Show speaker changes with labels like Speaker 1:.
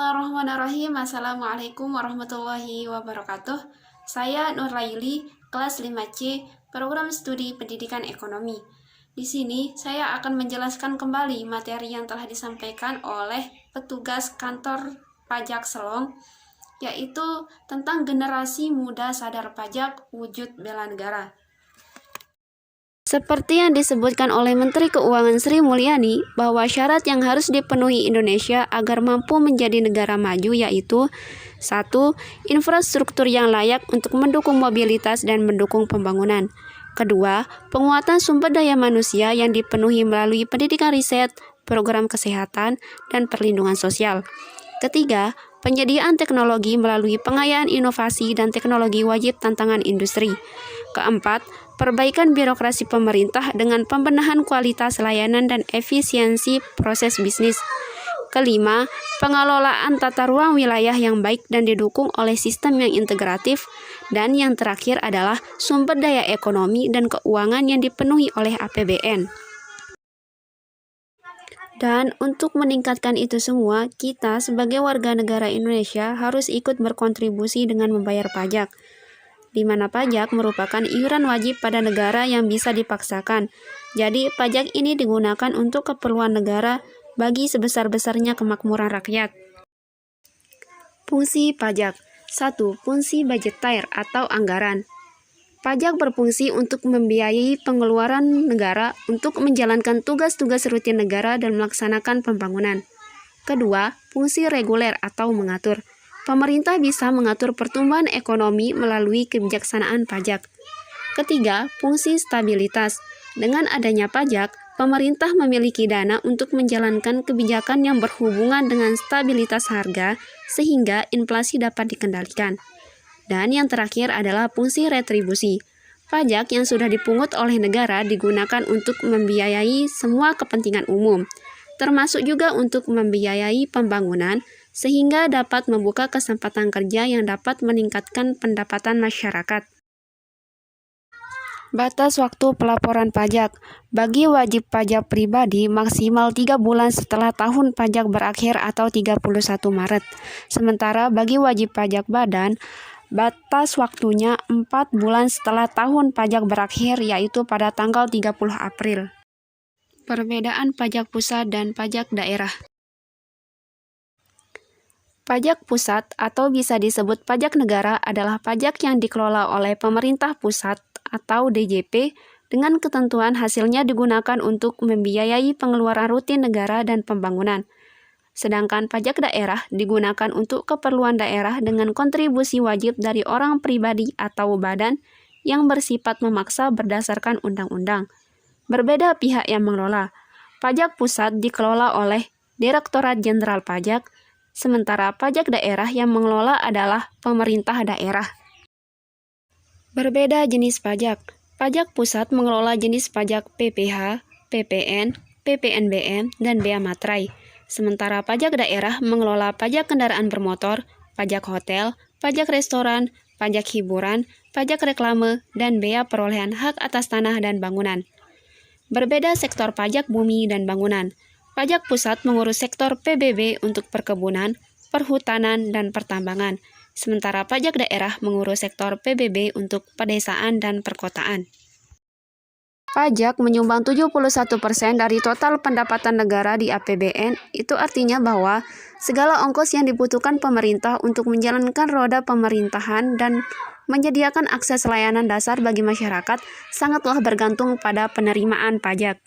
Speaker 1: Bismillahirrahmanirrahim. Assalamualaikum warahmatullahi wabarakatuh. Saya Nur Laili, kelas 5C, program studi pendidikan ekonomi. Di sini saya akan menjelaskan kembali materi yang telah disampaikan oleh petugas kantor pajak Selong, yaitu tentang generasi muda sadar pajak wujud bela negara. Seperti yang disebutkan oleh Menteri Keuangan Sri Mulyani, bahwa syarat yang harus dipenuhi Indonesia agar mampu menjadi negara maju yaitu 1. Infrastruktur yang layak untuk mendukung mobilitas dan mendukung pembangunan. Kedua, penguatan sumber daya manusia yang dipenuhi melalui pendidikan riset, program kesehatan, dan perlindungan sosial. Ketiga, penyediaan teknologi melalui pengayaan inovasi dan teknologi wajib tantangan industri. Keempat, perbaikan birokrasi pemerintah dengan pembenahan kualitas layanan dan efisiensi proses bisnis. Kelima, pengelolaan tata ruang wilayah yang baik dan didukung oleh sistem yang integratif. Dan yang terakhir adalah sumber daya ekonomi dan keuangan yang dipenuhi oleh APBN. Dan untuk meningkatkan itu semua, kita sebagai warga negara Indonesia harus ikut berkontribusi dengan membayar pajak, di mana pajak merupakan iuran wajib pada negara yang bisa dipaksakan. Jadi, pajak ini digunakan untuk keperluan negara bagi sebesar-besarnya kemakmuran rakyat. Fungsi pajak. 1. Fungsi budgeter atau anggaran. Pajak berfungsi untuk membiayai pengeluaran negara untuk menjalankan tugas-tugas rutin negara dan melaksanakan pembangunan. Kedua, fungsi reguler atau mengatur. Pemerintah bisa mengatur pertumbuhan ekonomi melalui kebijaksanaan pajak. Ketiga, fungsi stabilitas. Dengan adanya pajak, pemerintah memiliki dana untuk menjalankan kebijakan yang berhubungan dengan stabilitas harga sehingga inflasi dapat dikendalikan. Dan yang terakhir adalah fungsi retribusi. Pajak yang sudah dipungut oleh negara digunakan untuk membiayai semua kepentingan umum, termasuk juga untuk membiayai pembangunan, sehingga dapat membuka kesempatan kerja yang dapat meningkatkan pendapatan masyarakat. Batas waktu pelaporan pajak. Bagi wajib pajak pribadi maksimal 3 bulan setelah tahun pajak berakhir atau 31 Maret. Sementara bagi wajib pajak badan, batas waktunya 4 bulan setelah tahun pajak berakhir, yaitu pada tanggal 30 April. Perbedaan pajak pusat dan pajak daerah. Pajak pusat atau bisa disebut pajak negara adalah pajak yang dikelola oleh pemerintah pusat atau DJP dengan ketentuan hasilnya digunakan untuk membiayai pengeluaran rutin negara dan pembangunan. Sedangkan pajak daerah digunakan untuk keperluan daerah dengan kontribusi wajib dari orang pribadi atau badan yang bersifat memaksa berdasarkan undang-undang. Berbeda pihak yang mengelola. Pajak pusat dikelola oleh Direktorat Jenderal Pajak, sementara pajak daerah yang mengelola adalah pemerintah daerah. Berbeda jenis pajak. Pajak pusat mengelola jenis pajak PPh, PPN, PPNBM, dan Bea Materai. Sementara pajak daerah mengelola pajak kendaraan bermotor, pajak hotel, pajak restoran, pajak hiburan, pajak reklame, dan bea perolehan hak atas tanah dan bangunan. Berbeda sektor pajak bumi dan bangunan. Pajak pusat mengurus sektor PBB untuk perkebunan, perhutanan, dan pertambangan. Sementara pajak daerah mengurus sektor PBB untuk pedesaan dan perkotaan. Pajak menyumbang 71% dari total pendapatan negara di APBN, itu artinya bahwa segala ongkos yang dibutuhkan pemerintah untuk menjalankan roda pemerintahan dan menyediakan akses layanan dasar bagi masyarakat sangatlah bergantung pada penerimaan pajak.